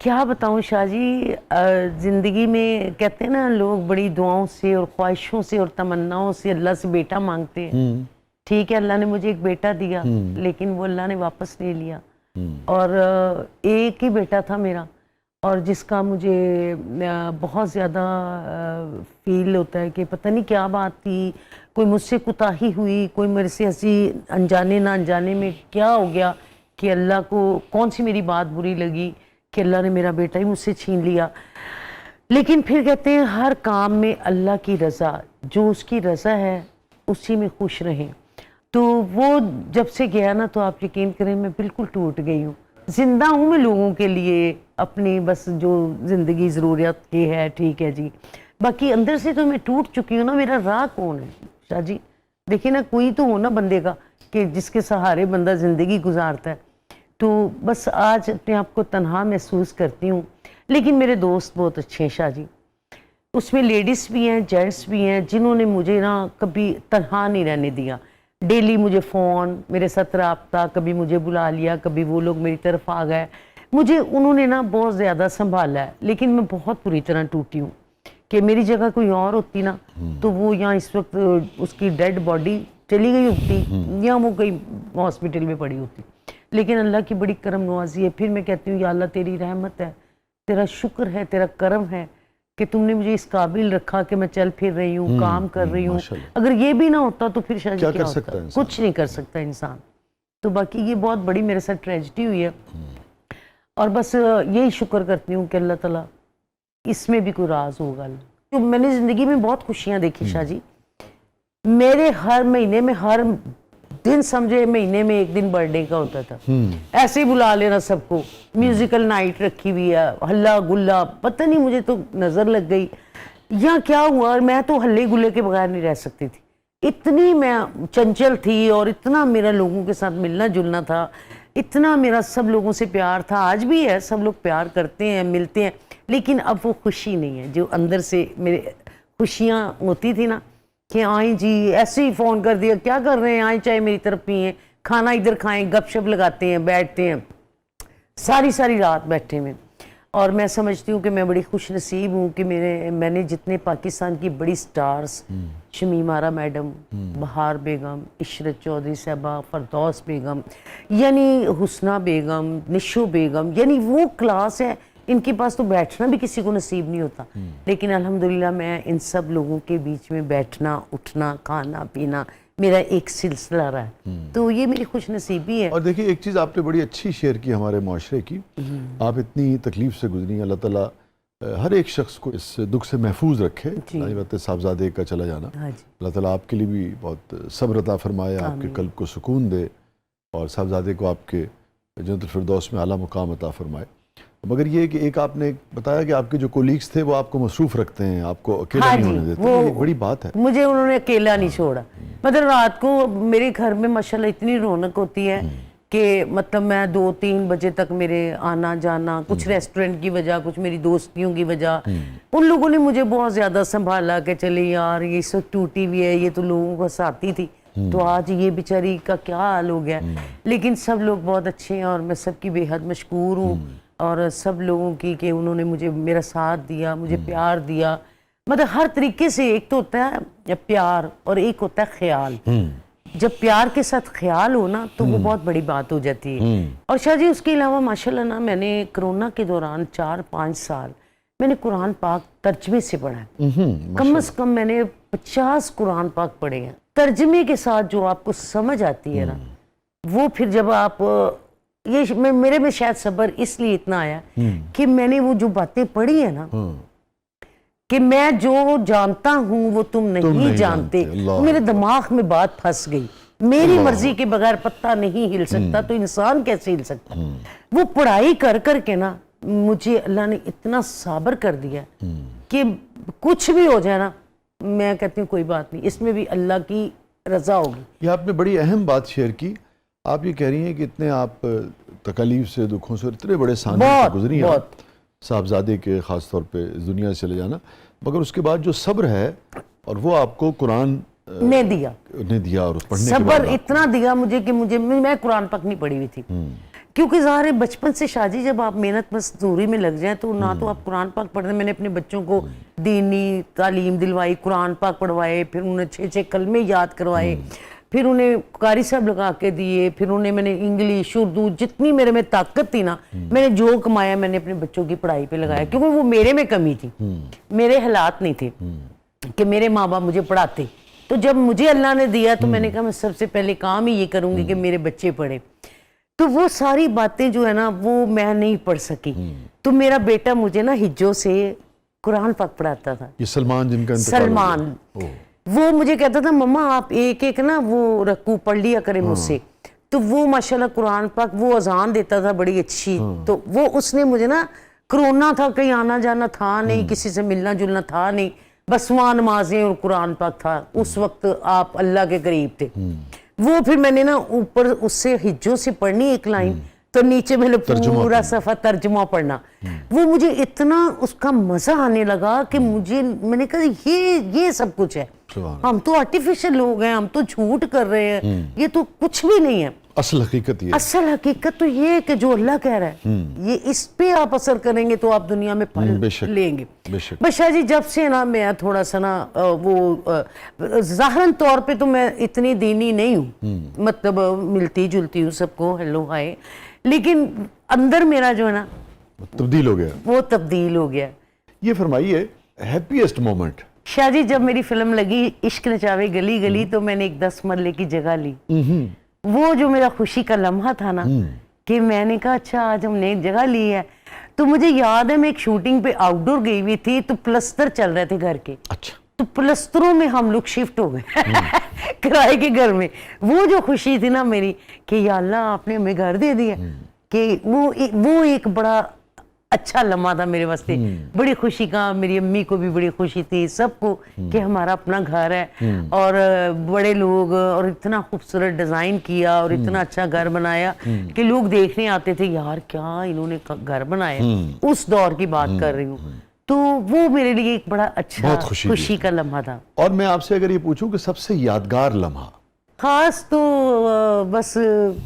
क्या बताऊं शाहजी, ज़िंदगी में कहते हैं ना लोग बड़ी दुआओं से और ख्वाहिशों से और तमन्नाओं से अल्लाह से बेटा मांगते हैं। ठीक है, अल्लाह ने मुझे एक बेटा दिया, लेकिन वो अल्लाह ने वापस नहीं लिया। और एक ही बेटा था मेरा, और जिसका मुझे बहुत ज़्यादा फील होता है कि पता नहीं क्या बात थी, कोई मुझसे कुताही हुई, कोई मेरे से ऐसी अनजाने ना अनजाने में क्या हो गया कि अल्लाह को कौन सी मेरी बात बुरी लगी कि अल्लाह ने मेरा बेटा ही मुझसे छीन लिया। लेकिन फिर कहते हैं हर काम में अल्लाह की रज़ा, जो उसकी रज़ा है उसी में खुश रहें। तो वो जब से गया ना, तो आप यकीन करें मैं बिल्कुल टूट गई हूँ। जिंदा हूँ मैं लोगों के लिए, अपनी बस जो ज़िंदगी ज़रूरियत की है, ठीक है जी, बाकी अंदर से तो मैं टूट चुकी हूँ ना। मेरा राह कौन है शाह जी? देखिए ना, कोई तो हो ना बंदे का कि जिसके सहारे बंदा ज़िंदगी गुजारता है। तो बस आज अपने आप को तन्हा महसूस करती हूँ, लेकिन मेरे दोस्त बहुत अच्छे हैं शाह जी। उसमें लेडीज़ भी हैं, जेंट्स भी हैं, जिन्होंने मुझे ना कभी तन्हा नहीं रहने दिया। डेली मुझे फ़ोन, मेरे साथ राब्ता, कभी मुझे बुला लिया, कभी वो लोग मेरी तरफ आ गए। मुझे उन्होंने ना बहुत ज़्यादा संभाला है, लेकिन मैं बहुत बुरी तरह टूटी हूँ कि मेरी जगह कोई और होती ना, तो वो यहाँ इस वक्त उसकी डेड बॉडी चली गई होती, या वो कहीं हॉस्पिटल में पड़ी होती। लेकिन अल्लाह की बड़ी करम नवाजी है। फिर मैं कहती हूँ या अल्लाह तेरी रहमत है, तेरा शुक्र है, तेरा करम है कि तुमने मुझे इस काबिल रखा कि मैं चल फिर रही हूँ, काम कर रही हूँ। अगर ये भी ना होता तो फिर शायद क्या होता? कुछ नहीं कर सकता इंसान। तो बाकी ये बहुत बड़ी मेरे साथ ट्रेजिडी हुई है, और बस यही शुक्र करती हूँ कि अल्लाह ताला इसमें भी कोई राज होगा। तो मैंने ज़िंदगी में बहुत खुशियाँ देखी शाह जी। मेरे हर महीने में, हर दिन समझे महीने में एक दिन बर्थडे का होता था। ऐसे ही बुला लेना सबको, म्यूजिकल नाइट रखी हुई है, हल्ला गुल्ला, पता नहीं मुझे तो नजर लग गई या क्या हुआ, और मैं तो हल्ले गुल्ले के बगैर नहीं रह सकती थी। इतनी मैं चंचल थी, और इतना मेरा लोगों के साथ मिलना जुलना था, इतना मेरा सब लोगों से प्यार था। आज भी है, सब लोग प्यार करते हैं, मिलते हैं, लेकिन अब वो खुशी नहीं है जो अंदर से मेरे खुशियाँ होती थी ना, कि आई जी ऐसे ही फ़ोन कर दिया, क्या कर रहे हैं, आए चाय मेरी तरफ पिए, खाना इधर खाएं, गपशप लगाते हैं, बैठते हैं सारी सारी रात बैठे में। और मैं समझती हूँ कि मैं बड़ी खुश नसीब हूँ कि मैंने जितने पाकिस्तान की बड़ी स्टार्स, शमीम आरा मैडम, बहार बेगम, इशरत चौधरी साहबा, फरदौस बेगम, यानी हुस्ना बेगम, निशो बेगम, यानी वो क्लास है, इनके पास तो बैठना भी किसी को नसीब नहीं होता। लेकिन अल्हम्दुलिल्लाह मैं इन सब लोगों के बीच में बैठना, उठना, खाना पीना मेरा एक सिलसिला रहा है, तो ये मेरी खुश नसीबी है। और देखिए एक चीज़ आपने बड़ी अच्छी शेयर की हमारे माशरे की। आप इतनी तकलीफ से गुजरी, अल्लाह ताला हर एक शख्स को इस दुख से महफूज रखे। साहबजादे का चला जाना, अल्लाह ताला आपके लिए भी बहुत सब्र अता फरमाए, आपके कल्ब को सुकून दे, और साहबजादे को आपके जन्नतुल फिरदौस में आला मुकाम अता फरमाए। मगर ये कि एक आपने बताया कि आपके जो कोलीग्स थे वो आपको मसरूफ रखते हैं, आपको अकेला नहीं होने देते, वो बड़ी बात है। मुझे उन्होंने अकेला नहीं छोड़ा। मतलब रात को मेरे घर में माशाल्लाह इतनी रौनक होती है कि मतलब मैं 2-3 बजे तक मेरे आना जाना, कुछ रेस्टोरेंट की वजह, कुछ मेरी दोस्तियों की वजह, उन लोगों ने मुझे बहुत ज़्यादा संभाला कि चले यार ये सब टूटी हुई है, ये तो लोगों को हंसाती थी, तो आज ये बेचारी का क्या हाल हो गया। लेकिन सब लोग बहुत अच्छे हैं, और मैं सबकी बेहद मशकूर हूँ, और सब लोगों की कि उन्होंने मुझे मेरा साथ दिया, मुझे प्यार दिया, मतलब हर तरीके से। एक तो होता है प्यार और एक होता है ख्याल। जब प्यार के साथ ख्याल हो ना, तो वो बहुत बड़ी बात हो जाती है। और शाह जी उसके अलावा माशाल्लाह ना, मैंने कोरोना के दौरान 4-5 साल मैंने कुरान पाक तर्जमे से पढ़ा है। कम से कम मैंने 50 कुरान पाक पढ़े हैं तर्जमे के साथ। जो आपको समझ आती है ना, वो फिर जब आप ये मेरे में शायद सब्र इसलिए इतना आया कि मैंने वो जो बातें पढ़ी है ना, कि मैं जो जानता हूँ वो तुम नहीं जानते, मेरे दिमाग में बात फंस गई। मेरी मर्जी के बगैर पत्ता नहीं हिल सकता, तो इंसान कैसे हिल सकता? वो पढ़ाई कर कर के ना, मुझे अल्लाह ने इतना साबर कर दिया कि कुछ भी हो जाए ना, मैं कहती हूँ कोई बात नहीं, इसमें भी अल्लाह की रजा होगी। ये आपने बड़ी अहम बात शेयर की। आप ये कह रही हैं कि इतने आप तकलीफ से, दुखों से, इतने बड़े सामने से गुजरी हैं, साहबजादे के ख़ास तौर पे इस दुनिया से चले जाना, मगर उसके बाद जो सब्र है, और वो आपको कुरान ने दिया और उस पढ़ने सब्र इतना दिया मुझे कि मैं कुरान पाक नहीं पढ़ी हुई थी। क्योंकि ज़ाहिर है बचपन से शादी, जब आप मेहनत मजदूरी में लग जाए तो ना तो आप कुरान पाक पढ़ते। मैंने अपने बच्चों को दीनी तालीम दिलवाई, कुरान पाक पढ़वाए, फिर उन्हें 6 कलमे याद करवाए, फिर उन्हें कारी साहब लगा के दिए, फिर उन्हें मैंने इंग्लिश उर्दू जितनी मेरे में ताकत थी ना, मैंने जो कमाया मैंने अपने बच्चों की पढ़ाई पे लगाया, क्योंकि वो मेरे में कमी थी, मेरे हालात नहीं थे कि मेरे माँ बाप मुझे पढ़ाते। तो जब मुझे अल्लाह ने दिया तो मैंने कहा मैं सबसे पहले काम ही ये करूंगी कि मेरे बच्चे पढ़े। तो वो सारी बातें जो है ना वो मैं नहीं पढ़ सकी। तो मेरा बेटा मुझे ना हिज्जों से कुरान पाक पढ़ाता था। ये सलमान जिनका इंतकाल हो सलमान, गया। वो मुझे कहता था मम्मा आप एक एक ना वो रकू पढ़ लिया करें मुझसे। तो वो माशाल्लाह कुरान पाक वो अजान देता था बड़ी अच्छी। तो वो उसने मुझे ना, कोरोना था, कहीं आना जाना था नहीं, किसी से मिलना जुलना था नहीं, बस वहाँ नमाजें और कुरान पाक था। उस वक्त आप अल्लाह के करीब थे। वो फिर मैंने ना ऊपर उससे हिज्जों से पढ़नी एक लाइन, तो नीचे मैंने पूरा सफा तर्जुमा पढ़ना। वो मुझे इतना उसका मजा आने लगा कि मुझे, मैंने कहा ये सब कुछ है, हम तो आर्टिफिशियल लोग हैं, हम तो झूठ कर रहे हैं, ये तो कुछ भी नहीं है। असल हकीकत ये, असल हकीकत तो ये है कि जो अल्लाह कह रहा है ये, इस पे आप असर करेंगे तो आप दुनिया में फल लेंगे। बशा जी जब से ना मैं थोड़ा सा ना वो ज़ाहरन तौर पे तो मैं इतनी दीनी नहीं हूँ, मतलब मिलती जुलती हूँ सबको, हेलो हाय, लेकिन अंदर मेरा जो है ना तब्दील हो गया, वो तब्दील हो गया। ये फरमाइए हैप्पीएस्ट मोमेंट। शाहजी जब मेरी फिल्म लगी इश्क नचावे गली गली, तो मैंने एक 10 मरले की जगह ली। वो जो मेरा खुशी का लम्हा था ना कि मैंने कहा अच्छा आज हमने एक जगह ली है। तो मुझे याद है मैं एक शूटिंग पे आउटडोर गई हुई थी, तो प्लस्तर चल रहे थे घर के। अच्छा। तो प्लस्तरों में हम लोग शिफ्ट हो गए किराए के घर में। वो जो खुशी थी ना मेरी कि या अल्लाह आपने हमें घर दे दिया, कि वो एक बड़ा अच्छा लम्हा था मेरे वास्ते, बड़ी खुशी का। मेरी अम्मी को भी बड़ी खुशी थी, सबको, कि हमारा अपना घर है और बड़े लोग, और इतना खूबसूरत डिजाइन किया और इतना अच्छा घर बनाया कि लोग देखने आते थे, यार क्या इन्होंने घर बनाया। उस दौर की बात कर रही हूँ। तो वो मेरे लिए एक बड़ा अच्छा खुशी का लम्हा था। और मैं आपसे अगर ये पूछूं कि सबसे यादगार लम्हा खास, तो बस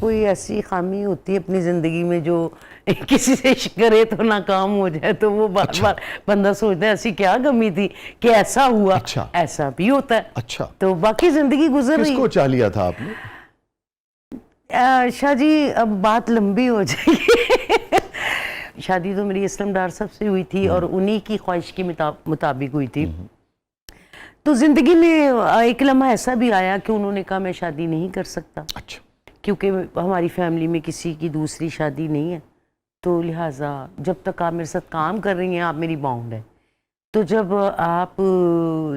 कोई ऐसी खामी होती है अपनी जिंदगी में जो किसी से इश्क करे तो नाकाम हो जाए, तो वो बार बार बंदा सोचता है ऐसी क्या कमी थी कि ऐसा हुआ। अच्छा। ऐसा भी होता है। अच्छा। तो बाकी जिंदगी गुजर रही। किसको चाह लिया था आपने? शाह जी अब बात लंबी हो जाएगी। शादी तो मेरी असलम डार साहब से हुई थी और उन्हीं की ख्वाहिश के मुताबिक हुई थी। तो जिंदगी में एक लम्हा ऐसा भी आया कि उन्होंने कहा मैं शादी नहीं कर सकता। अच्छा। क्योंकि हमारी फैमिली में किसी की दूसरी शादी नहीं है, तो लिहाजा जब तक आप मेरे साथ काम कर रही हैं आप मेरी बाउंड है, तो जब आप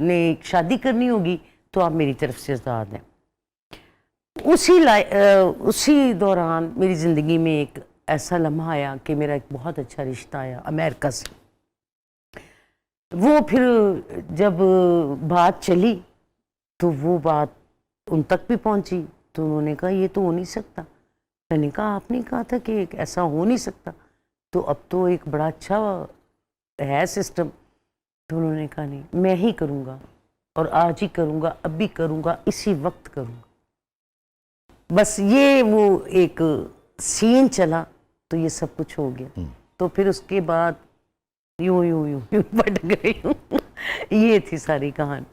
ने शादी करनी होगी तो आप मेरी तरफ से आज़ाद हैं। उसी दौरान मेरी ज़िंदगी में एक ऐसा लम्हा आया कि मेरा एक बहुत अच्छा रिश्ता आया अमेरिका से। वो फिर जब बात चली तो वो बात उन तक भी पहुंची, तो उन्होंने कहा ये तो हो नहीं सकता। मैंने कहा आपने कहा था कि ऐसा हो नहीं सकता, तो अब तो एक बड़ा अच्छा है सिस्टम। तो उन्होंने कहा नहीं मैं ही करूँगा, और आज ही करूँगा, अब भी करूँगा, इसी वक्त करूँगा। बस ये वो एक सीन चला तो ये सब कुछ हो गया। तो फिर उसके बाद यूं यूं यूं यूं भटक गई हूँ। ये थी सारी कहानी।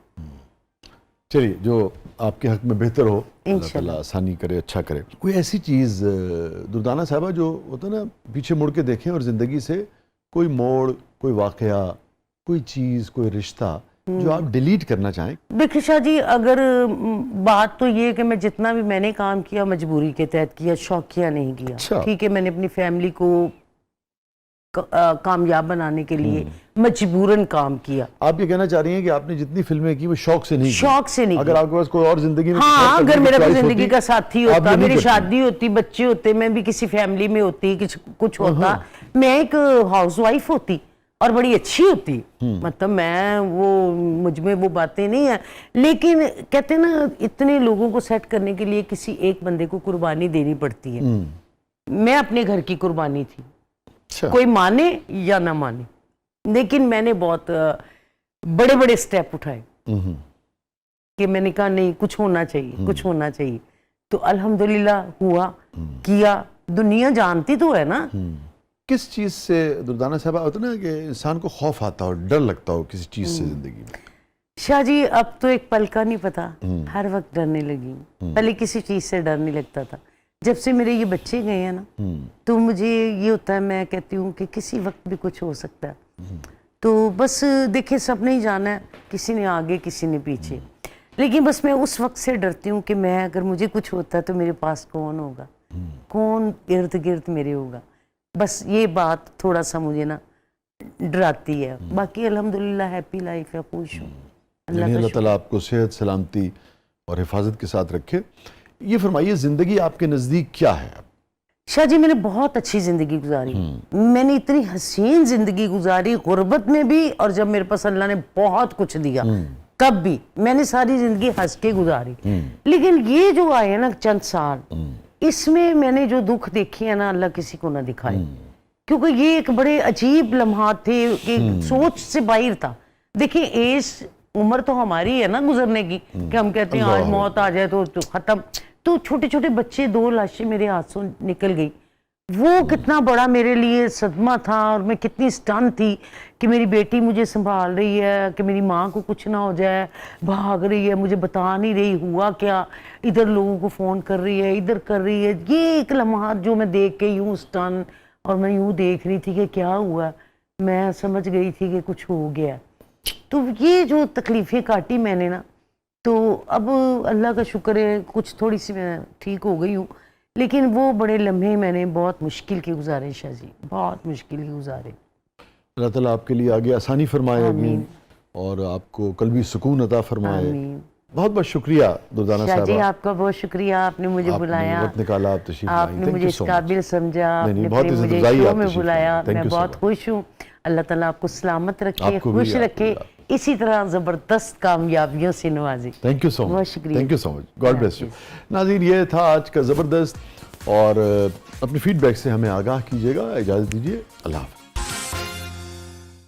चलिए जो आपके हक में बेहतर हो, अल्लाह ताला आसानी करे, अच्छा करे। कोई ऐसी चीज़ दुर्दाना साहबा जो होता है ना, पीछे मुड़ के देखें और ज़िंदगी से कोई मोड़, कोई वाक़या, कोई चीज़, कोई रिश्ता जो आप डिलीट करना चाहें? देखिए शाह जी, अगर बात तो ये है कि मैं जितना भी मैंने काम किया मजबूरी के तहत किया, शौकिया नहीं किया। अच्छा। ठीक है, मैंने अपनी फैमिली को कामयाब बनाने के लिए मजबूरन काम किया। आप ये कहना चाह रही हैं कि आपने जितनी फिल्में की वो शौक से नहीं, शौक से नहीं। अगर आपके पास कोई और जिंदगी में, हाँ, अगर मेरा कोई जिंदगी का साथी होता, मेरी शादी होती, बच्चे होते, मैं भी किसी फैमिली में होती, कुछ होता, मैं एक हाउसवाइफ होती और बड़ी अच्छी होती। मतलब मैं वो, मुझ में वो बातें नहीं है, लेकिन कहते ना इतने लोगों को सेट करने के लिए किसी एक बंदे को कुर्बानी देनी पड़ती है। मैं अपने घर की कुर्बानी थी। अच्छा। कोई माने या ना माने, लेकिन मैंने बहुत बड़े बड़े स्टेप उठाए कि मैंने कहा नहीं कुछ होना चाहिए, कुछ होना चाहिए। तो अल्हम्दुलिल्लाह हुआ, किया, दुनिया जानती तो है ना। किस चीज़ से दुर्दाना साहब होता ना कि इंसान को खौफ आता हो, डर लगता हो किसी चीज़ से ज़िंदगी में? शाह जी अब तो एक पल का नहीं पता, हर वक्त डरने लगी हूँ। पहले किसी चीज़ से डर नहीं लगता था, जब से मेरे ये बच्चे गए हैं ना तो मुझे ये होता है, मैं कहती हूँ कि किसी वक्त भी कुछ हो सकता है। तो बस देखिए सबने ही जाना है, किसी ने आगे किसी ने पीछे, लेकिन बस मैं उस वक्त से डरती हूँ कि मैं अगर मुझे कुछ होता है तो मेरे पास कौन होगा, कौन इर्द गिर्द मेरे होगा। बस ये बात थोड़ा सा मुझे ना डराती है। बाकी अल्हम्दुलिल्लाह हैप्पी लाइफ है, खुश हूँ। अल्लाह ताला आपको सेहत सलामती और हिफाजत के साथ रखे। ये फरमाइए, ज़िंदगी आपके नज़दीक क्या है? शाह जी मैंने बहुत अच्छी ज़िंदगी गुजारी, मैंने इतनी हसीन ज़िंदगी गुजारी, गुर्बत में भी और जब मेरे पास अल्लाह ने बहुत कुछ दिया तब भी मैंने सारी ज़िंदगी हंस के गुजारी। लेकिन ये जो आए ना चंद साल, इसमें मैंने जो दुख देखे है ना, अल्लाह किसी को ना दिखाए, क्योंकि ये एक बड़े अजीब लम्हात थे कि सोच से बाहर था। देखिए एज उम्र तो हमारी है ना गुजरने की, कि हम कहते हैं आज मौत आ जाए तो खत्म। तो छोटे छोटे बच्चे, 2 लाशें मेरे हाथों निकल गई, वो कितना बड़ा मेरे लिए सदमा था, और मैं कितनी स्टन थी कि मेरी बेटी मुझे संभाल रही है, कि मेरी माँ को कुछ ना हो जाए, भाग रही है, मुझे बता नहीं रही हुआ क्या, इधर लोगों को फ़ोन कर रही है, इधर कर रही है। ये एक लम्हा जो मैं देख के यूँ स्टन, और मैं यूँ देख रही थी कि क्या हुआ, मैं समझ गई थी कि कुछ हो गया। तो ये जो तकलीफ़ें काटी मैंने ना, तो अब अल्लाह का शुक्र है कुछ थोड़ी सी मैं ठीक हो गई हूँ, लेकिन वो बड़े लम्हे मैंने बहुत मुश्किल के गुजारे शाह जी, बहुत मुश्किल के गुजारे। अल्लाह ताला आपके लिए आगे आसानी फरमाए अमीन, और आपको कल्बी सुकून अता फरमाए। बहुत बहुत शुक्रिया दुर्दाना शाह जी, साहबा, आपका बहुत शुक्रिया, आपने मुझे बुलाया, वक्त निकाला, आप तशरीफ लाई। आपने मुझे इस काबिल समझा, आपने बहुत फिर मुझे इज़्ज़त शो में बुलाया, मैं बहुत खुश हूँ। अल्लाह ताला आपको सलामत रखे, खुश रखे, इसी तरह ज़बरदस्त कामयाबियों से नवाजे। थैंक यू सो मच, बहुत शुक्रिया, thank you so much, God bless you. नाज़रीन, ये था आज का ज़बरदस्त, और अपने फीडबैक से हमें आगाह कीजिएगा। इजाज़त दीजिए, अल्लाह हाफ़िज़।